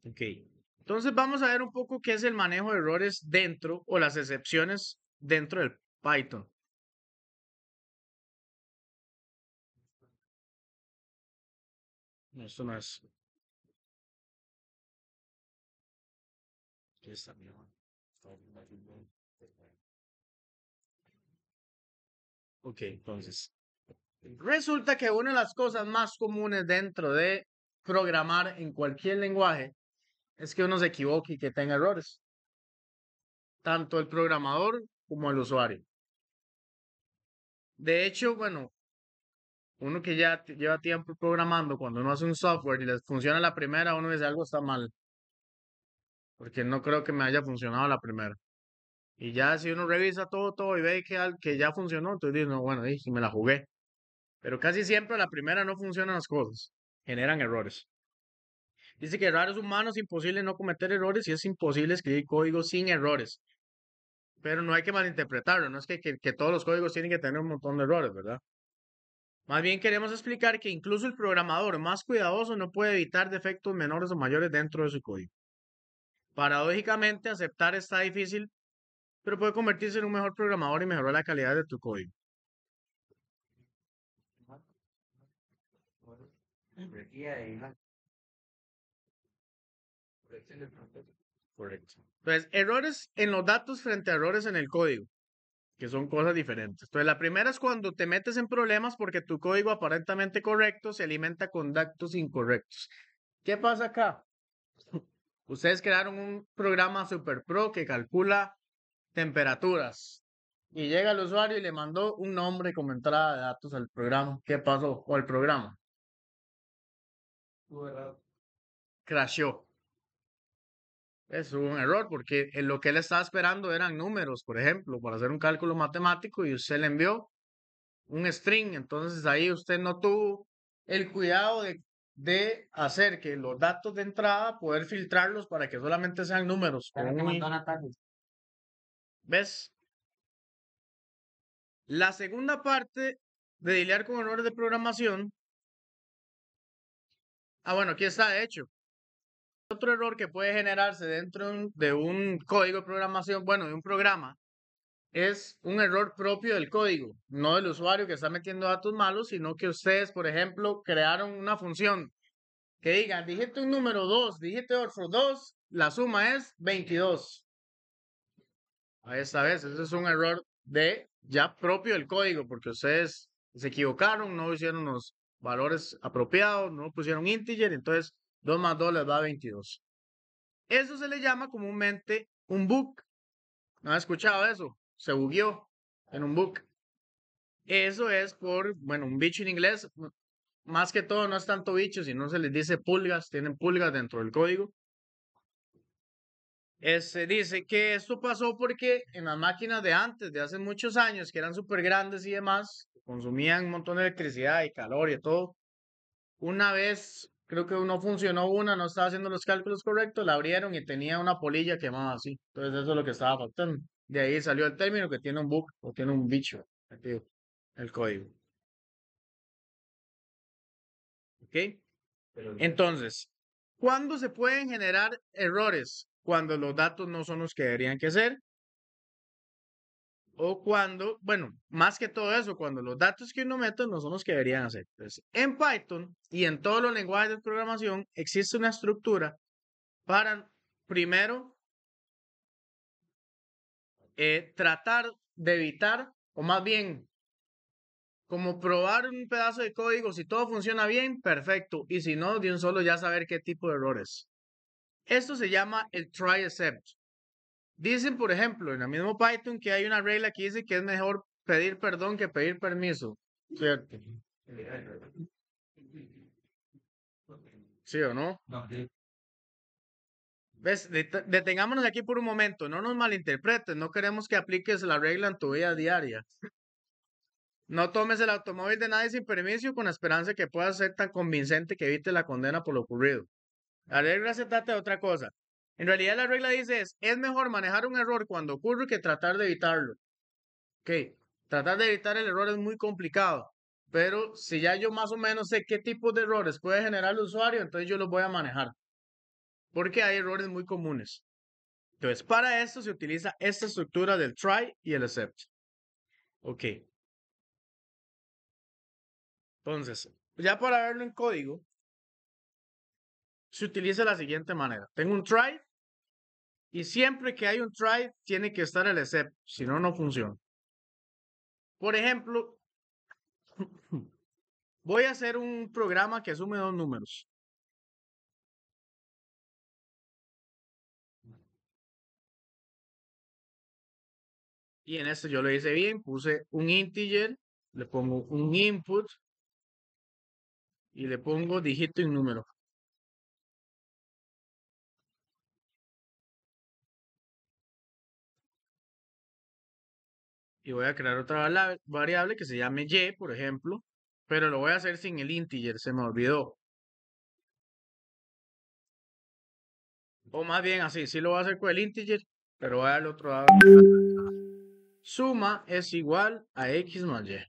Ok. Entonces vamos a ver un poco qué es el manejo de errores dentro o las excepciones dentro del Python. No, esto no es. Aquí está, mira. Ok, entonces. Resulta que una de las cosas más comunes dentro de programar en cualquier lenguaje es que uno se equivoque y que tenga errores, tanto el programador como el usuario. De hecho, bueno, uno que ya lleva tiempo programando, cuando uno hace un software y les funciona la primera, uno dice algo está mal, porque no creo que me haya funcionado la primera. Y ya si uno revisa todo y ve que ya funcionó, entonces dice, no, bueno, y me la jugué. Pero casi siempre a la primera no funcionan las cosas, generan errores. Dice que errores humanos es imposible no cometer errores y es imposible escribir código sin errores. Pero no hay que malinterpretarlo, no es que todos los códigos tienen que tener un montón de errores, ¿verdad? Más bien queremos explicar que incluso el programador más cuidadoso no puede evitar defectos menores o mayores dentro de su código. Paradójicamente, aceptar está difícil, pero puede convertirse en un mejor programador y mejorar la calidad de tu código. Correcto. Entonces, errores en los datos frente a errores en el código, que son cosas diferentes. Entonces, la primera es cuando te metes en problemas porque tu código aparentemente correcto se alimenta con datos incorrectos. ¿Qué pasa acá? Ustedes crearon un programa super pro que calcula temperaturas y llega el usuario y le mandó un nombre como entrada de datos al programa. ¿Qué pasó? O al programa. Crashó. Es un error porque lo que él estaba esperando eran números, por ejemplo, para hacer un cálculo matemático y usted le envió un string. Entonces ahí usted no tuvo el cuidado de hacer que los datos de entrada, poder filtrarlos para que solamente sean números. ¿Ves? La segunda parte de lidiar con errores de programación. Ah, bueno, aquí está, de hecho. Otro error que puede generarse dentro de un código de programación, bueno, de un programa, es un error propio del código, no del usuario que está metiendo datos malos, sino que ustedes, por ejemplo, crearon una función que diga, dígite un número 2, dígite otro 2, la suma es 22. A esta vez, ese es un error de ya propio del código, porque ustedes se equivocaron, no hicieron los valores apropiados, no pusieron integer, entonces 2 más 2 les da 22. Eso se le llama comúnmente un bug. ¿No has escuchado eso? Se bugueó en un bug. Eso es por, bueno, un bicho en inglés. Más que todo no es tanto bicho, sino se les dice pulgas, tienen pulgas dentro del código. Dice que esto pasó porque en las máquinas de antes, de hace muchos años, que eran súper grandes y demás, consumían un montón de electricidad y calor y todo. Una vez, creo que no funcionó una, no estaba haciendo los cálculos correctos, la abrieron y tenía una polilla quemada así. Entonces eso es lo que estaba faltando. De ahí salió el término que tiene un bug o tiene un bicho metido en el código. ¿Ok? Entonces, ¿cuándo se pueden generar errores? Cuando los datos no son los que deberían que ser o cuando, bueno, más que todo eso, cuando los datos que uno mete no son los que deberían ser. Entonces, en Python y en todos los lenguajes de programación existe una estructura para, primero, tratar de evitar, o más bien, como probar un pedazo de código, si todo funciona bien, perfecto, y si no, de un solo ya saber qué tipo de errores. Esto se llama el try except. Dicen, por ejemplo, en el mismo Python que hay una regla que dice que es mejor pedir perdón que pedir permiso, ¿cierto? ¿Sí o no? ¿Ves? Detengámonos aquí por un momento, no nos malinterpretes, no queremos que apliques la regla en tu vida diaria. No tomes el automóvil de nadie sin permiso con la esperanza de que pueda ser tan convincente que evite la condena por lo ocurrido. La regla se trata de otra cosa. En realidad la regla dice es mejor manejar un error cuando ocurre que tratar de evitarlo. Ok, tratar de evitar el error es muy complicado, pero si ya yo más o menos sé qué tipo de errores puede generar el usuario, entonces yo los voy a manejar. porque hay errores muy comunes. Entonces, para esto se utiliza esta estructura del try y el except. Ok. Entonces, ya para verlo en código, se utiliza de la siguiente manera. Tengo un try y siempre que hay un try tiene que estar el except, si no, no funciona. Por ejemplo, voy a hacer un programa que asume dos números. Y en esto yo lo hice bien, puse un integer, le pongo un input y le pongo dígito y número. Y voy a crear otra variable que se llame y, por ejemplo, pero lo voy a hacer sin el integer, se me olvidó. O más bien así, sí lo voy a hacer con el integer, pero voy a darle otro lado. Suma es igual a x más y.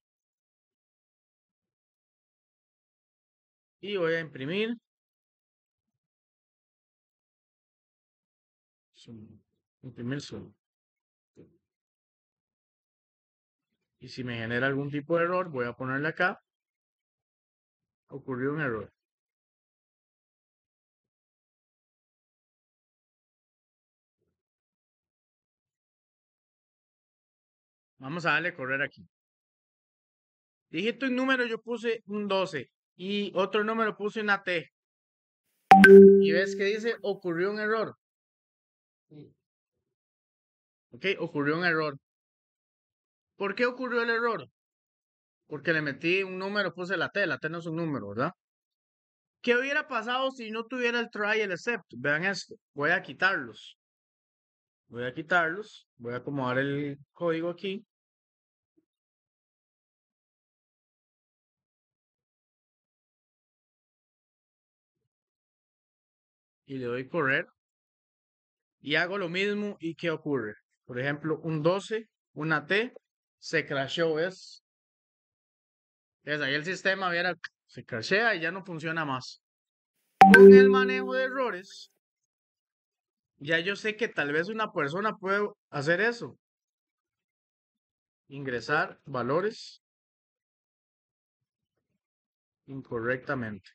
Y voy a imprimir suma. Imprimir suma. Y si me genera algún tipo de error, voy a ponerle acá. Ocurrió un error. Vamos a darle correr aquí. Dígito y número yo puse un 12 y otro número puse una T. Y ves que dice ocurrió un error. Ok, ocurrió un error. ¿Por qué ocurrió el error? Porque le metí un número, puse la T no es un número, ¿verdad? ¿Qué hubiera pasado si no tuviera el try y el except? Vean esto, voy a quitarlos. Voy a quitarlos, voy a acomodar el código aquí. Y le doy correr. Y hago lo mismo. ¿Y qué ocurre? Por ejemplo, un 12, una T, se crashó, ¿ves? Entonces ahí el sistema viera, se crashea y ya no funciona más. Con el manejo de errores, ya yo sé que tal vez una persona puede hacer eso. Ingresar valores incorrectamente.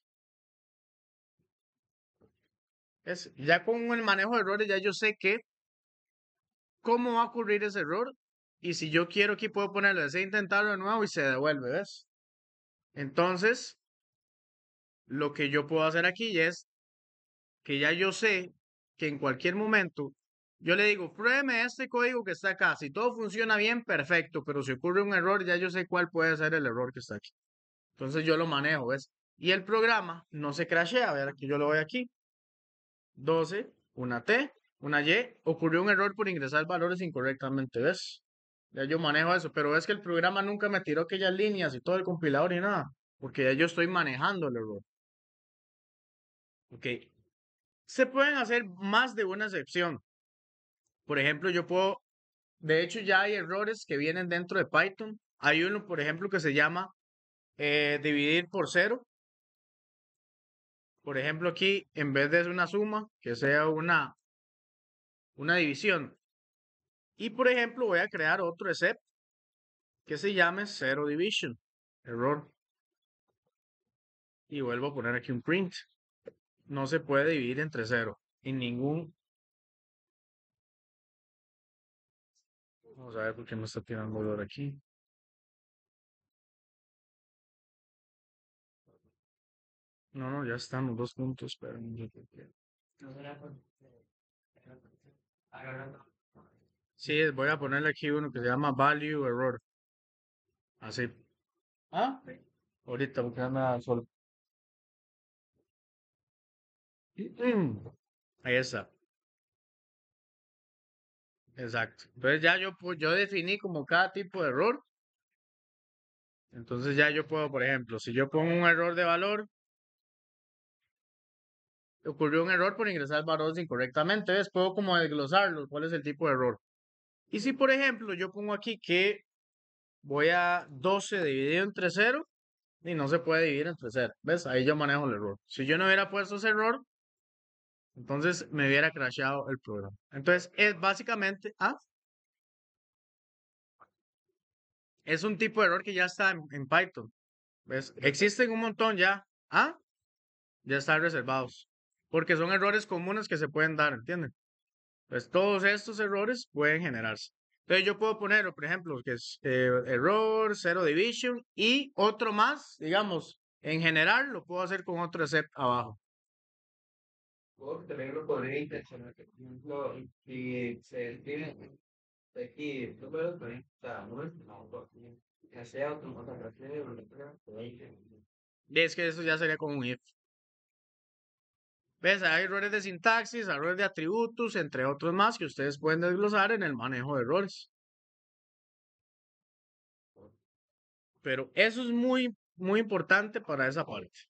Ya con el manejo de errores, ya yo sé que cómo va a ocurrir ese error. Y si yo quiero aquí puedo ponerlo, deseo intentarlo de nuevo y se devuelve, ¿ves? Entonces, lo que yo puedo hacer aquí es que ya yo sé que en cualquier momento yo le digo, pruébeme este código que está acá. Si todo funciona bien, perfecto. Pero si ocurre un error, ya yo sé cuál puede ser el error que está aquí. Entonces yo lo manejo, ¿ves? Y el programa no se crashea. A ver, aquí yo lo voy aquí. 12, una T, una Y. Ocurrió un error por ingresar valores incorrectamente, ¿ves? Ya yo manejo eso. Pero es que el programa nunca me tiró aquellas líneas y todo el compilador y nada. Porque ya yo estoy manejando el error. Ok. Se pueden hacer más de una excepción. Por ejemplo, yo puedo, de hecho ya hay errores que vienen dentro de Python. Hay uno, por ejemplo, que se llama dividir por cero. Por ejemplo, aquí, en vez de una suma, que sea una división. Y, por ejemplo, voy a crear otro except que se llame zero division. Error. Y vuelvo a poner aquí un print. No se puede dividir entre cero. En ningún... Vamos a ver por qué me está tirando error aquí. No, no, ya están los dos puntos, pero no sé por qué. Sí, voy a ponerle aquí uno que se llama value error. Así. Ah, ahorita porque anda solo. Ahí está. Exacto. Entonces ya yo definí como cada tipo de error. Entonces ya yo puedo, por ejemplo, si yo pongo un error de valor, ocurrió un error por ingresar valores incorrectamente. ¿Ves? Puedo como desglosarlo, cuál es el tipo de error. Y si, por ejemplo, yo pongo aquí que voy a 12 dividido entre cero y no se puede dividir entre cero. ¿Ves? Ahí yo manejo el error. Si yo no hubiera puesto ese error, Entonces me hubiera crashado el programa. Entonces es básicamente, es un tipo de error que ya está en Python. ¿Ves? Existen un montón ya. Ya están reservados. Porque son errores comunes que se pueden dar, ¿entienden? Pues todos estos errores pueden generarse. Entonces yo puedo poner, por ejemplo, que es error, zero division y otro más, digamos, en general lo puedo hacer con otro except abajo. O también lo podría intencionar, que, por ejemplo, si se tiene aquí números, también, o sea, no, que sea automáticamente, Y es que eso ya sería como un if. ¿Ves? Hay errores de sintaxis, errores de atributos, entre otros más que ustedes pueden desglosar en el manejo de errores. Pero eso es muy, muy importante para esa parte.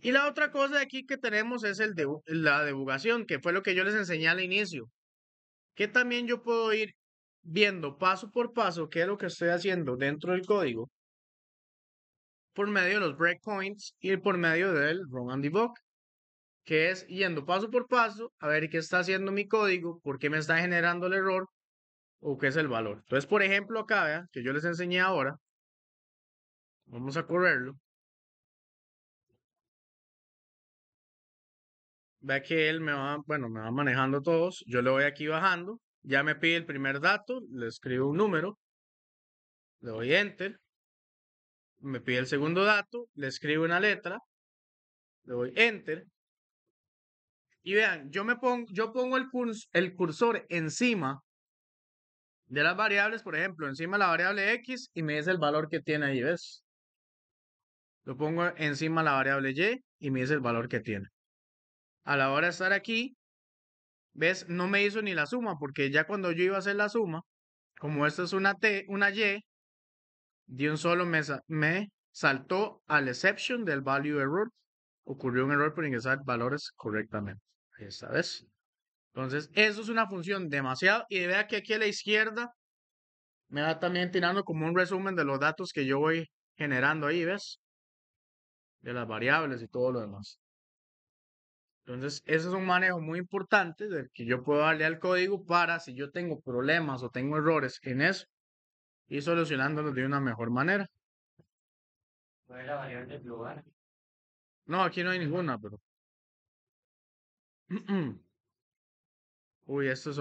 Y la otra cosa de aquí que tenemos es la debugación, que fue lo que yo les enseñé al inicio. Que también yo puedo ir viendo paso por paso qué es lo que estoy haciendo dentro del código por medio de los breakpoints y por medio del run and debug, que es yendo paso por paso a ver qué está haciendo mi código, por qué me está generando el error o qué es el valor. Entonces, por ejemplo, acá, vean, que yo les enseñé ahora, vamos a correrlo. Vea que él me va, bueno, me va manejando todos. Yo le voy aquí bajando. Ya me pide el primer dato, le escribo un número, le doy enter. Me pide el segundo dato, le escribo una letra, le doy enter. Y vean, yo pongo el cursor encima de las variables, por ejemplo, encima de la variable x y me dice el valor que tiene ahí, ¿ves? Lo pongo encima de la variable y y me dice el valor que tiene. A la hora de estar aquí, ¿ves? No me hizo ni la suma, porque ya cuando yo iba a hacer la suma, como esto es una y, de un solo me saltó al exception del value error. Ocurrió un error por ingresar valores correctamente. Ahí está, ¿ves? Entonces, eso es una función demasiado. Y vea que aquí a la izquierda me va también tirando como un resumen de los datos que yo voy generando ahí, ¿ves? De las variables y todo lo demás. Entonces, eso es un manejo muy importante del que yo puedo darle al código para si yo tengo problemas o tengo errores en eso, y solucionándolos de una mejor manera. ¿cuál es la variable global? No, aquí no hay ninguna, pero. Uy, esto es